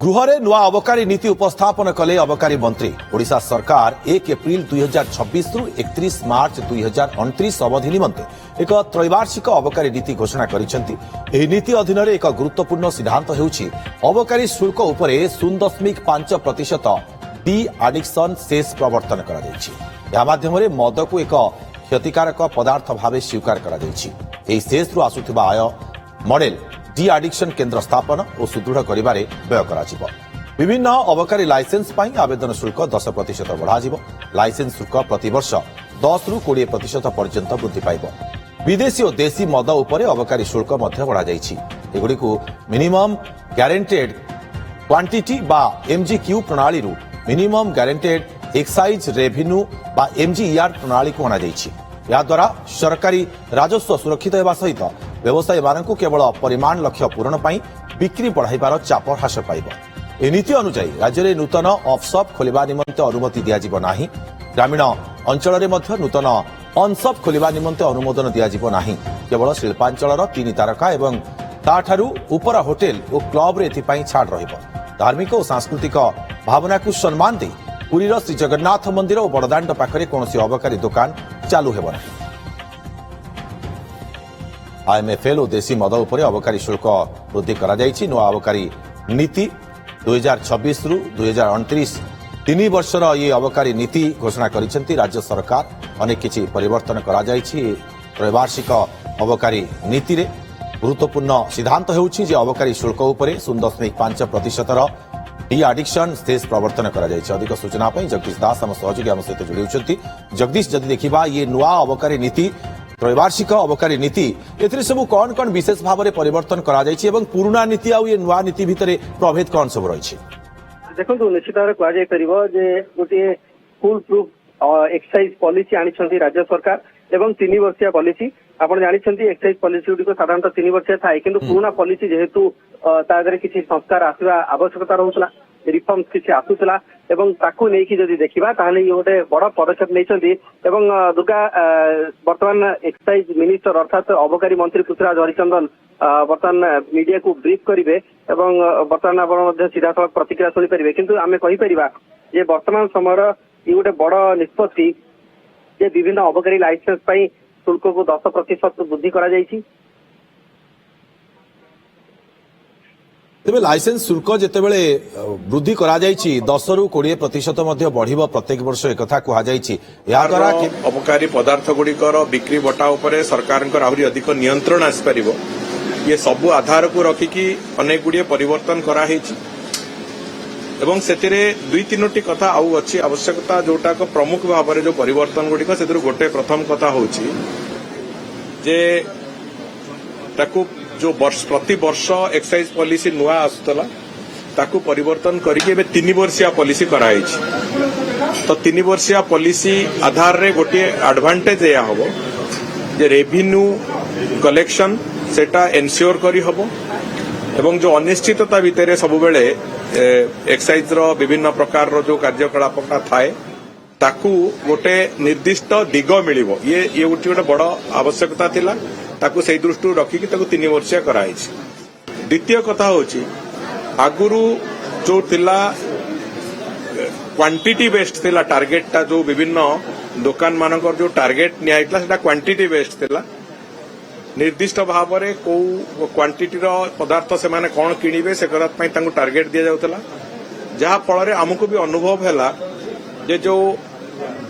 गृहरे नुआ अबकारी नीति उपस्थापन कले अबकारी मंत्री। ओडिशा सरकार 1 एप्रिल 2026 रु 31 मार्च 2029 अवधि निमंते एक त्रैवार्षिक अबकारी नीति घोषणा करिसेंती। एही नीति अधीन एक गुरुत्वपूर्ण सिद्धांत हेउछि अबकारी शुल्क उपरे 0.5% डी एडिक्शन सेस प्रवर्तन करा जायछि। या माध्यमरे मद को एक क्षतिकारक पदार्थ भावे स्वीकार करा जायछि। एही सेस रु आसुथिबा आय मॉडेल डी एडिक्शन केन्द्र स्थापन और सुदृढ़ करिबारे व्यय कराजिबो। विभिन्न अबकारी लाइसेंस पाई आवेदन शुल्क 10% बढ़ाजिबो। लाइसेंस शुल्क प्रतिवर्ष 10 रु 20% पर्यंत वृद्धि पाइबो। विदेशी और देशी मद उपरे अबकारी शुल्क मध्य बढ़ा जायछि। एगुडीकु मिनिमम गारंटेड क्वांटिटी बा एमजीक्यू प्रणाली रु मिनिमम गारंटेड एक्साइज रेवेन्यू बा एमजीईआर प्रणाली को अना जायछि। या द्वारा सरकारी राजस्व सुरक्षित हेबा सहित व्यवसायी मानकु केवल परिमाण लक्ष्य पूरण पाई बिक्री बढ़ाइबार चाप ह्रास पाइब। ए नीति अनुसार राज्य में नूतन ऑफशॉप खोलिबा निमंते अनुमति दियाजिबो नाही। ग्रामीण अंचल में मध्य नूतन ऑनशॉप खोलिबा निमंते अनुमोदन दियाजिबो नाही। केवल शिल्पांचलर 3 तारका एवं ताठारु उपर होटेल और क्लब रे एथिपाई छाड़ रहिबो। धार्मिक और सांस्कृतिक भावना को सम्मान दे पुरीर श्री जगन्नाथ मंदिर और बड़दाण्ड पाखरे कोनोसी अबकारी दुकान चालू हेबो नाही। आईएमएफएल और देशी मद उपरे अबकारी शुल्क वृद्धि करा जायछि। नुआ अबकारी नीति 2026 रु 2029 3 वर्षर ये अबकारी नीति घोषणा करिसेंती राज्य सरकार। अनेक किछि परिवर्तन करा जायछि। त्रैवार्षिक अबकारी नीति रे गुरुत्वपूर्ण सिद्धांत हेउछि जे अबकारी शुल्क उपरे 0.5% डी एडिक्शन सेस प्रवर्तन करा जायछि। अधिक सूचना पई जगदीश दास हम सहयोगी हम सहित जोड़ी होछंती। जगदीश जदि देखिबा ये नुआ अबकारी नीति त्रैवार्षिक अबकारी नीति एथिरे सब कौन कौन विशेष भाव में परिवर्तन करा जायछि एवं पुराना नीति आ ये नुआ नीति भितरे प्रभेद कौन सब रहिछि? देखो निश्चित भाव कह जाय परिबो जे गोटे फुल प्रूफ एक्साइज पॉलिसी आनिछंती राज्य सरकार एवं 3 वर्षीय पॉलिसी। आपण जानिछंती एक्साइज पॉलिसी गुडी को साधारणतः 3 वर्षीय थाए किंतु पुराना पॉलिसी जेहेतु तादरे किछि संस्कार आसीबा आवश्यकता रहउतला रिफॉर्म्स किछि आसुतला एवं ताकू नै कि जदि देखिबा ताहले ये गोटे बड़ पदक्षेप नैछंती। एवं दुर्गा वर्तमान एक्साइज मिनिस्टर अर्थात अबकारी मंत्री पृथ्वीराज हरिचंदन वर्तमान मीडिया को ब्रीफ करिवे एवं वर्तमान आपण मध्ये सीधा सड़क प्रतिक्रिया सुनि परिबे। किंतु आमे कहि परिबा जे वर्तमान समय ये गोटे बड़ निष्पत्ति जे विभिन्न अबकारी लाइसेंस पाई शुल्क को 10% वृद्धि करा जायछि। तेबे लाइसेंस शुल्क जेतेबेले वृद्धि करा जायछि 10 रु 20% मध्ये बढ़िबो प्रत्येक वर्ष एक कथा कुहा जायछि। या द्वारा अबकारी पदार्थ गुड़िकर बिक्री बटा उपरे सरकारनकर आहुरी अधिक नियंत्रण आसि परिबो। ये सब आधार को रखिकी अनेक गुड़िए परिवर्तन करा हेछि एवं सेतिरे 2-3टी कथा आउ अछि आवश्यकता जोटा को प्रमुख भाव में जो परिवर्तन गुड़िक से गोटे प्रथम कथा होछि जे ताकू जो प्रति वर्ष एक्साइज पॉलिसी नुआ आसुतला ताकू परिवर्तन करके 3 वर्षिया पॉलिसी कराई। तो 3 वर्षिया पॉलिसी आधार रे गोटे एडवांटेज या हबो जे रेवेन्यू कलेक्शन सेटा एनश्योर करी हबो एवं जो अनिश्चितता भितर सब बेले एक्साइज रो विभिन्न प्रकार रो जो कार्यकलाप थाए ताकू गोटे निर्दिष्ट दिग मिलिबो। ये गोटे बड़ आवश्यकता थिला ताकू से दृष्टि रखिकी ताकू 3 वर्षिया कराई। द्वितीय कथा होची आगुरु जो थिला क्वांटिटी बेस्ड थिला टार्गेटटा जो विभिन्न दुकान मानकर जो टार्गेट नियाइतला सेटा क्वांटिटी बेस्ड थिला। निर्दिष्ट भाव में को क्वांटिटी रो पदार्थ से माने कौन किनिबे से करत पई तांको टार्गेट दिया जाउतला। जहा फल रे हमको भी अनुभव हैला जे जो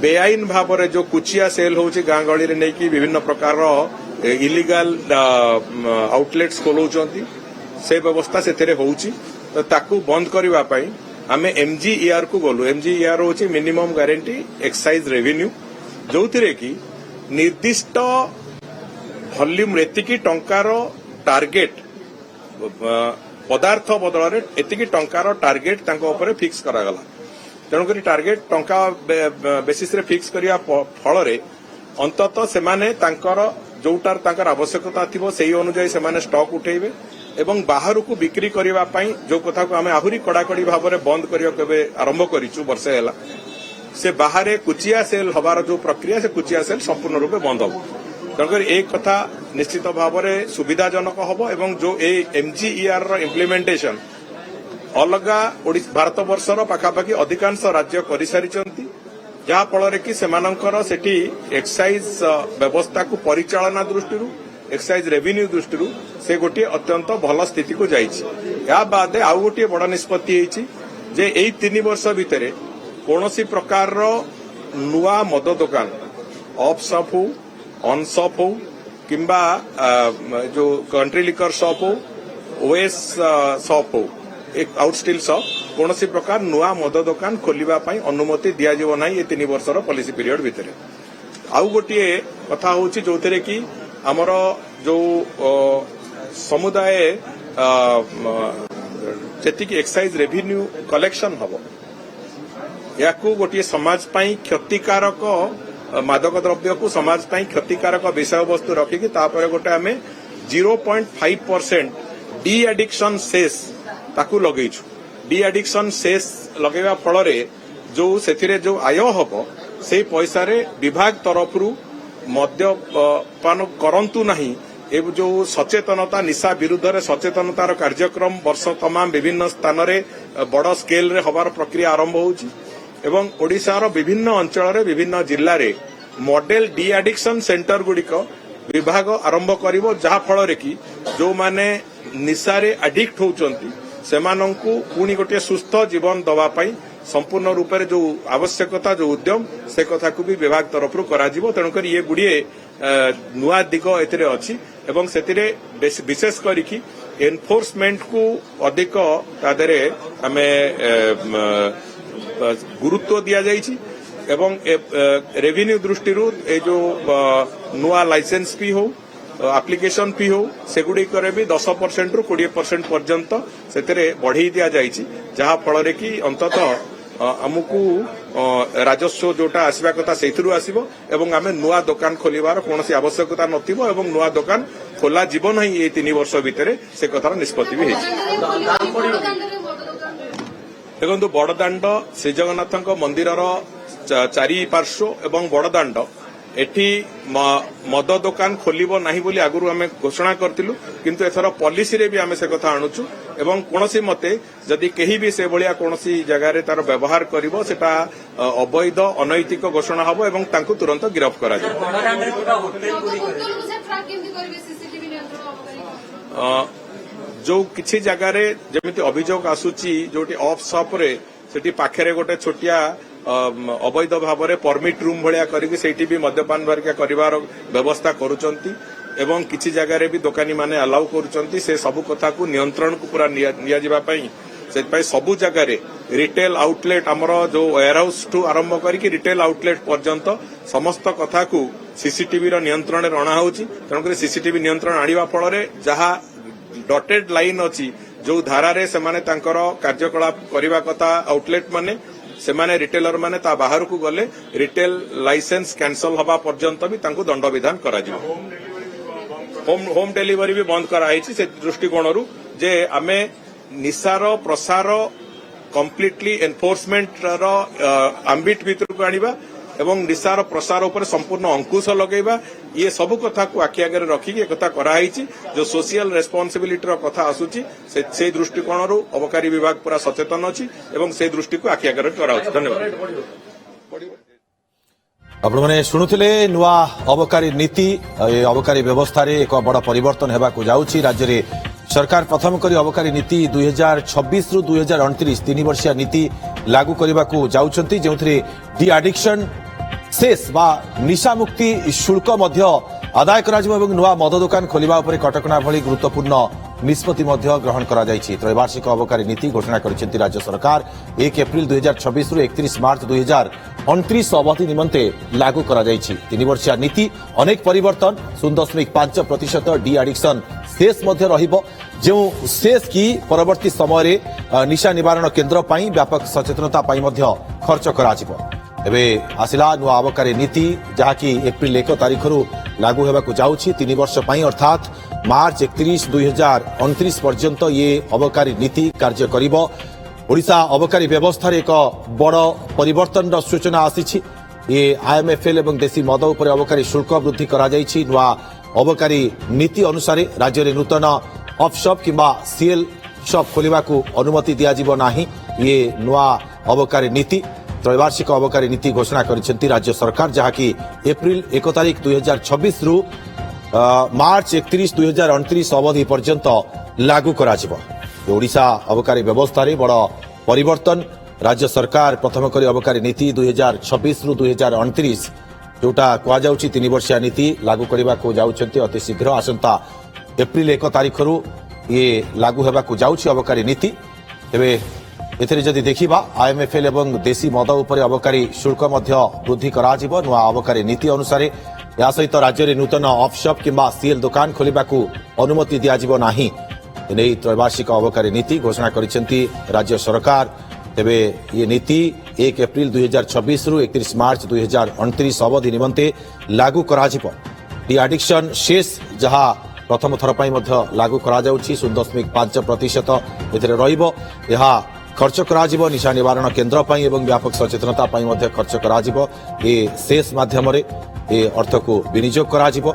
बेआईन भाव में जो कुचिया सेल होची गां गळी रे नै कि विभिन्न प्रकार रो इलीगल आउटलेट्स खोलौचंती से व्यवस्था सेतेरे होउची। तो ताकू बंद करबा पई आमे एमजीईआर को बोलू। एमजीईआर होची मिनिमम गारंटी एक्साइज रेवेन्यू जोथिरे कि निर्दिष्ट वॉल्यूम एतिकी टंकार टार्गेट पदार्थ बदल एतिकी टंकार टार्गेट तांको ऊपर फिक्स करागला। तेणुक टार्गेट टंका बेसिस रे फिक्स करिया फल रे अंततः सेमाने तांकर जोटार तांकर आवश्यकता थिबो सेही अनुसार सेमाने स्टॉक उठेइबे एवं बाहर को बिक्री करबा पई जो कथा को आमे आहुरी कड़ाकड़ी भाव में बंद करियो केबे आरंभ करिचु वर्षे हैला से बाहर कुचिया सेल हबार जो प्रक्रिया से कुचिया सेल संपूर्ण रूपे बंद हो। तेणुक एक कथा निश्चित भाव में सुविधाजनक हम एवं जो एमजीईआर इम्प्लीमेंटेशन अलगा भारत वर्षर पाखापाखि अधिकांश राज्य करिसारिचंती जहा फल कि सेमानंकर सेठी एक्साइज व्यवस्था को परिचालना दृष्टि एक्साइज रेवेन्यू दृष्टि से गोटे अत्यंत भल स्थिति को जाइछि। या बाद आउ गोटे बड़ निष्पत्ति होइछि जे एई 3 वर्ष भितर कोनोसी प्रकार नुआ मद दुकान ऑफ शॉप हो ऑन शॉप हो किंबा जो कंट्री लिकर शॉप हो ओएस शॉप हो एक आउटस्टिल शॉप कौन प्रकार नुआ मद दुकान खोलिबा पई अनुमति दिया जीव नाही ये 3 वर्षर पॉलिसी पीरियड भितर। आउ गोटे कथा होछि जोथरे कि हमर जो समुदाय जेतिकी एक्साइज रेवेन्यू कलेक्शन हबो याकू गोटे समाज पई क्षतिकारक मादक द्रव्य को समाज पई क्षतिकारक विषय वस्तु रखिकी तापर गोटे आमे 0.5% डी एडिक्शन सेस ताकू लगेइछु। डी एडिक्शन सेस लगेवा फलरे जो सेथिरे जो आय हबो से पैसा रे विभाग तरफरु मद्यपान करंतु नहीं ए जो सचेतनता निशा विरुद्ध रे सचेतनतार कार्यक्रम वर्ष तमाम विभिन्न स्थान रे बड़ स्केल रे हबार प्रक्रिया आरंभ होउची एवं ओडिशार विभिन्न अंचल रे विभिन्न जिल्ला रे मॉडल डी एडिक्शन सेंटर गुडिक विभाग आरंभ करिवो जहा फल रे कि जो माने निशा रे एडिक्ट होउचंती सेमानंकु पुणी गोटे सुस्थ जीवन दवा पाई संपूर्ण रूप से जो आवश्यकता जो उद्यम से कथा को भी विभाग तरफ करा तेणुकर ये गुड़िए नुआ दिग एथिरे अछि एवं सेतिरे विशेष करिकी एनफोर्समेंट को अधिक तादरे आमे गुरुत्व दिया जाइछि एवं रेवेन्यू दृष्टि ए जो नुआ लाइसेंस फी हो एप्लिकेशन फी हो सेगुड़िक भी 10% रु 20% पर्यंत से बढ़ई दि जाइछि जहा फल रे कि अंततः आमको राजस्व जोटा आसवा कथा से आसब एवं आम नुआ दुकान खोलिबार कौन आवश्यकता नथिबो एवं नुआ दुकान खोला जीवन ही ये 3 वर्ष भितर से कथार निष्पत्ति भी देखो बड़दाण्ड श्रीजगन्नाथ मंदिर चारि पार्श्व एवं बड़दाण्ड एठी मद दुकान खोलिबो नाही बोली आगुरु आमे घोषणा करतिलु किंतु एथर पॉलिसी रे भी आमे से कथा आणुछु एवं कोनोसी मते जदि केही भी से भलिया कोनोसी जगह रे तार व्यवहार करिवो सेटा अवैध अनैतिक घोषणा हबो एवं तांकु तुरंत गिरफ्त करा जो किछि जगह रे जेमिति अभियोग आसुची जोटी ऑफ शॉप रे सेठी पाखरे गोटे छोटिया अवैध भाव में परमिट रूम भाया करके भी मद्यपान बारिका कर व्यवस्था करुचंती एवं किसी जगह भी दुकानी माने अलाउ करुचंती से सबु कथा को नियंत्रण को पूरा निया जिबा पई से सबु जगह रे रिटेल आउटलेट हमर जो वेयर हाउस टू आरंभ करके रिटेल आउटलेट पर्यंत समस्त कथा को सीसीटीवी रो नियंत्रण रे अणा होउची तेणुकर सीसीटीवी नियंत्रण आनिबा फल रे जहा डॉटेड लाइन अछि जो धारा रे से माने तांकर कार्यकलाप करिबा कथा आउटलेट माने से माने रिटेलर माने ता बाहर को गले रिटेल लाइसेंस कैंसल हवा पर्यंत भी तांको दंड विधान करा जिवो। होम डिलीवरी भी बंद कराई से दृष्टिकोण जे आमे निशार प्रसार कंप्लीटली एनफोर्समेंट रो आंबिट भीतर को आनिबा एवं निशार प्रसार उपर संपूर्ण अंकुश लगेबा ये सब कथा को आखि आगे रखिक एक कथा कराई जो सोशल रेस्पॉन्सिबिलिटी रो कथा आसुची से दृष्टिकोण अबकारी विभाग पूरा सचेतन अछि एवं से दृष्टि को आखि आगे कराउछि। धन्यवाद। आपण माने शुणुथिले नुआ अबकारी नीति अबकारी व्यवस्था रे एक बड़ परिवर्तन हेबा को जाउछि। राज्य रे सरकार प्रथम करी अबकारी नीति 2026 रु 2029 3 वर्षिया नीति लागू करबा को जाउछंती जेउथरे डी एडिक्शन सेस बा निशा मुक्ति शुल्क मध्य आदाय कराजिबो एवं नुआ मद दुकान खोलिबा उपरे कटकणा भली गुरुत्वपूर्ण निष्पत्ति मध्य ग्रहण करा जायछि। त्रैवार्षिक अबकारी नीति घोषणा करिसेंती राज्य सरकार 1 एप्रिल 2026 रु 31 मार्च 2029 अवधि निमंते लागू करा जायछि। 3 वर्षिया नीति अनेक परिवर्तन 0.5% डी एडिक्शन सेस मध्य रहिबो जो सेस की परवर्ती समय रे निशा निवारण केंद्र पाई व्यापक सचेतनता पाई मध्य खर्च करा जिवो। एबे आसिला नुआ अबकारी नीति जहाँकि एप्रिल 1 तारिख रु लागू हेबाकु जाउछि 3 वर्ष पाई अर्थात मार्च 31 2029 पर्यंत ये अबकारी नीति कार्य करिवो। ओडिशा अबकारी व्यवस्था रे एक बड़ परिवर्तन सूचना आसीछि। ये आईएमएफएल एवं देशी मद उपर अबकारी शुल्क वृद्धि करा जायछि। नुआ अबकारी नीति अनुसार राज्य रे नूतन ऑफशॉप किंबा सीएल शॉप खोलिबाकू अनुमति दियाजिब नाही ये नुआ अबकारी नीति त्रैवार्षिक अबकारी नीति घोषणा करिसेंती राज्य सरकार जहाकी एप्रिल 1 तारिख 2026 रु मार्च 31 2029 अवधि पर्यंत लागू कराजिब ओडिशा अबकारी व्यवस्था रे बड़ परिवर्तन राज्य सरकार प्रथम करी अबकारी नीति 2026 रु 2029 जोटा कुआ जाउची 3 वर्षिया नीति लागू करबा को जाउछंती अति शीघ्र आसंता एप्रिल 1 तारिख रु ये लागू हेबा को जाउची अबकारी नीति तेबे एथिरे जदि देखिबा आईएमएफएल एवं देशी मद उपर अबकारी शुल्क मध्य वृद्धि कराजिब नुआ अबकारी नीति अनुसार या सहित राज्य रे नूतन ऑफशॉप किंबा सीएल दुकान खोलिबा को अनुमति दियाजिब नाही एनै त्रैवार्षिक अबकारी नीति घोषणा करिसेंती राज्य सरकार तेबे ये नीति 1 एप्रिल 2026 रु 31 मार्च 2029 अवधि निमंते लागू कराजिब डी एडिक्शन शेष जहा प्रथम थर पई मध्य लागू करा जाउची 0.5% एथिरे रहिबो यहा खर्च कराजिब निशा निवारण केन्द्र पई एवं व्यापक सचेतनता पई मध्य खर्च कराजिब ए शेष माध्यम रे ए अर्थ को विनियोग कराजिब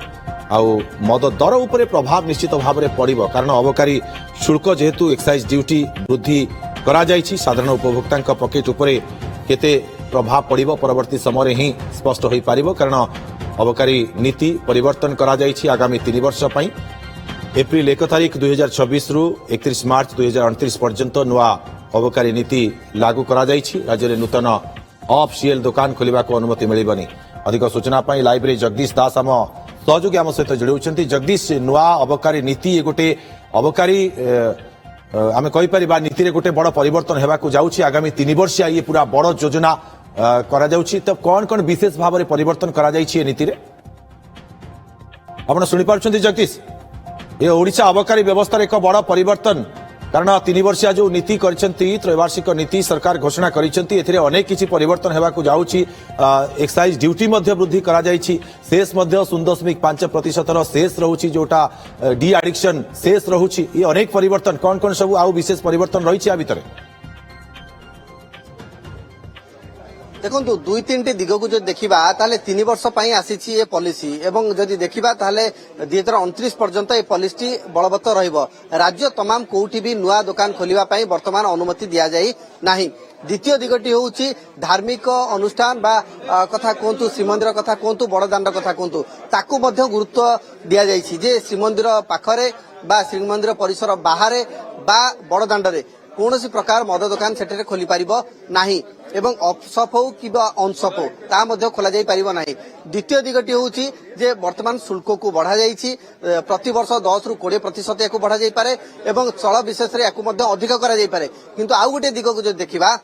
आउ मद दर उपरे प्रभाव निश्चित भाव में पड़िबो कारण अबकारी शुल्क जेहेतु एक्साइज ड्यूटी वृद्धि करा जायछि साधारण उपभोक्ता पकेट उपरे केते प्रभाव पड़िबो परवर्ती समय ही स्पष्ट होई पारिबो कारण अबकारी नीति परिवर्तन करा जायछि आगामी 3 वर्ष पई एप्रिल 1 तारिख 2026 रु 31 मार्च 2029 पर्यंत नुआ अबकारी नीति लागू करा जायछि राज्य रे नूतन ऑफ सीएल दुकान खोलिबा को अनुमति मिलिबनी अधिक सूचना पई लाइब्रेरी जगदीश दास आम सहयोगी आम सहित जोड़ी जगदीश नुआ अबकारी नीति ये गोटे अबकारी आम कहीपर नीति रे गोटे बड़ परिवर्तन हेबाकू जाउछि आगामी 3 वर्षिया ये पूरा बड़ योजना करा जाउछि तो कौन कौन विशेष भाव में परिवर्तन करा जाइछि नीति रे आपण सुनि पारुछन्ती जगदीश ये ओडिशा अबकारी व्यवस्था एक बड़ परिवर्तन कारण 3 वर्षिया जो नीति करछन्ती त्रैवार्षिक नीति सरकार घोषणा करिसेंती एथिरे अनेक किछि परिवर्तन हेबाकू जाउछि एक्साइज ड्यूटी मध्य वृद्धि करा जाइछि शेष मध्य 0.5% रो शेष रहउछि जोटा डी एडिक्शन शेष रहउछि ये अनेक परिवर्तन कोन कोन सब आउ विशेष परिवर्तन रहिछि आ भितरे देखो 2-3 दिग को जो देखा 3 वर्ष आसी ये पॉलिसी एवं जदि देखा 2029 पर्यंत ये पॉलिसी बलवत्तर रहिबो राज्य तमाम कोठी भी नुआ दुकान खोलिबा पई वर्तमान अनुमति दिया जाई नाही द्वितीय दिगटी होउची धार्मिक अनुष्ठान बा कथा कहतु श्रीमंदिर कथा कहतु बड़दाण्ड कथा कहतु ताकू मध्य गुरुत्व दिया जाइछि जे श्रीमंदिर पाखरे बा श्रीमंदिर परिसर बाहरे बा बड़दाण्ड कौन प्रकार मद दुकान सेठे खोली पारिबो नाही एवं ऑफशॉप हो कि ऑनशॉप हो ता मध्य खोला जाई पारिबो नाही द्वितीय दिगटी होउची जे वर्तमान शुल्क को बढ़ा जाइछि प्रति वर्ष 10 रु 20% याकू बढ़ा जाई पारे एवं चल विशेष रे याकू मध्य अधिक करा जाई पारे किंतु आउ गोटे दिग को जो देखिबा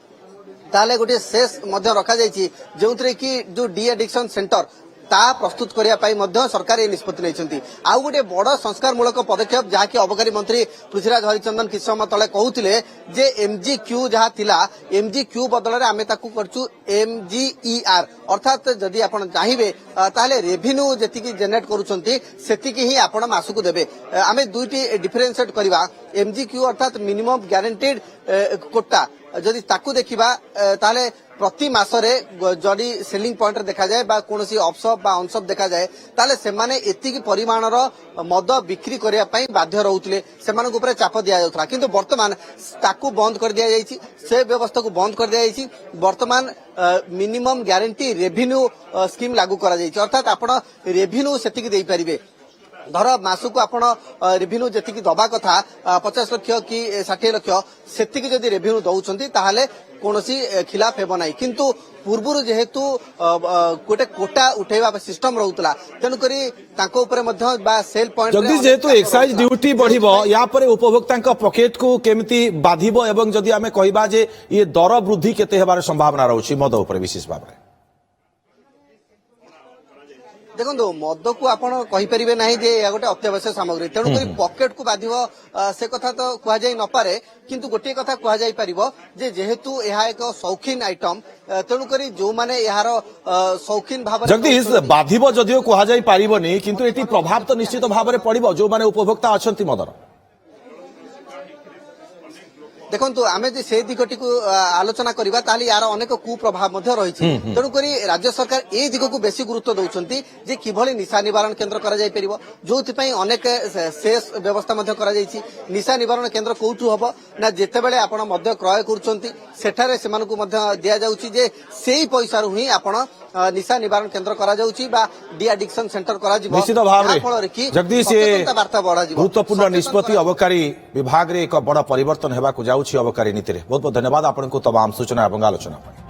ताले गोटे शेष मध्य रखा जाइछि जेउतरे कि जो डी एडिक्शन सेंटर ता प्रस्तुत करिया पाई मध्य सरकार ये निष्पत्ति लेछंती आउ गोटे बड़ संस्कार मूलक पदक्षेप जहा कि अबकारी मंत्री पृथ्वीराज हरिचंदन किछ समय तले कहउतिले जे एमजीक्यू जहा थिला एमजीक्यू बदल रे आमे ताकू करछु एमजीईआर अर्थात जदि आपण चाहिबे ताले रेवेन्यू जेतिकी जनरेट करूछंती सेतिकी ही आपण मासुकू देबे आमे दुईटी डिफरेंशिएट करबा एमजीक्यू अर्थात मिनिमम गारंटीड कोटा जदि ताकू देखिबा ताले प्रति मासरे जदि सेलिंग पॉइंट देखा जाए बा कोनोसी ऑफशॉप बा ऑनशॉप देखा जाए ताले सेमाने एतिकी परिमाणर मद बिक्री करिया पई बाध्य रहउतले सेमानक ऊपर चाप दिया जाउथला किंतु वर्तमान ताकू बंद कर दिया जाइछि से व्यवस्था को बंद कर दिया जाइछि वर्तमान मिनिमम गारंटी रेवेन्यू स्कीम लागू करा जाइछि अर्थात आपण रेवेन्यू सेतिकी देई परिबे धर मासुक आपण रेवेन्यू जेतिकी दबा कथा 50 लाख कि 60 लाख सेतिकी जदि रेवेन्यू दउछंती ताहाले कोनोसी खिलाफ हेबो नाही किंतु पूर्वरु जेहेतु गोटे कोटा उठेबा सिस्टम रहउतला तेनु करी तांको ऊपर मध्य बा सेल पॉइंट जल्दी जेहेतु एक्साइज ड्यूटी बढ़िबो या पर उपभोक्ता पॉकेट को केमिति बाधिबो एवं जदि आमे कहिबा जे ये दर वृद्धि केते हेबार संभावना रहउछि मद ऊपर विशेष भाव में देखो मद को आपण कहि परिबे नाही जे या गोटे अत्यावश्यक सामग्री तेणु करी पॉकेट को बाधिबो से कथा तो कुआ जाई न पारे किंतु गोटे कथा कुआ जाई परिबो जे जेहेतु एहा एक शौकीन आइटम तेणु करी जो माने यार शौकीन भाव जगदीश बाधिबो जदियो कुआ जाई पारिबोनी किंतु एति प्रभाव तो निश्चित भाव में पड़िबो जो माने उपभोक्ता अछंती मदर ଦେଖନ୍ତୁ ଆମେ ଯଦି ସେ ଦିଗଟିକୁ ଆଲୋଚନା କରିବା ତାହେଲେ ୟାର ଅନେକ କୁପ୍ରଭାବ ମଧ୍ୟ ରହିଛି ତେଣୁକରି ରାଜ୍ୟ ସରକାର ଏ ଦିଗକୁ ବେଶୀ ଗୁରୁତ୍ୱ ଦଉଛନ୍ତି ଯେ କିଭଳି ନିଶା ନିବାରଣ କେନ୍ଦ୍ର କରାଯାଇ ପାରିବ ଯୋଉଥିପାଇଁ ଅନେକ ସେସ୍ ବ୍ୟବସ୍ଥା ମଧ୍ୟ କରାଯାଇଛି। ନିଶା ନିବାରଣ କେନ୍ଦ୍ର କୋଉଠୁ ହବ ନା ଯେତେବେଳେ ଆପଣ ମଦ୍ୟ କ୍ରୟ କରୁଛନ୍ତି ସେଠାରେ ସେମାନଙ୍କୁ ମଧ୍ୟ ଦିଆଯାଉଛି ଯେ ସେଇ ପଇସାରୁ ହିଁ ଆପଣ ନିଶା ନିବାରଣ କେନ୍ଦ୍ର କରାଯାଉଛି ବା ଡି ଆଡିକ୍ସନ ସେଣ୍ଟର କରାଯିବ। ନିଶ୍ଚିତ ଭାବରେ ଫଳରେ କି ଜଗଦୀଶ ସଚେତନତା ବାର୍ତ୍ତା ବଢାଯିବ। ଗୁରୁତ୍ୱପୂର୍ଣ୍ଣ ନିଷ୍ପତ୍ତି ଅବକାରୀ ବିଭାଗରେ ଏକ ବଡ଼ ପରିବର୍ତ୍ତନ ହେବାକୁ ଯାଉଛି ଅବକାରୀ ନୀତିରେ। ବହୁତ ବହୁତ ଧନ୍ୟବାଦ ଆପଣଙ୍କୁ ତମାମ ସୂଚନା ଏବଂ ଆଲୋଚନା ପାଇଁ।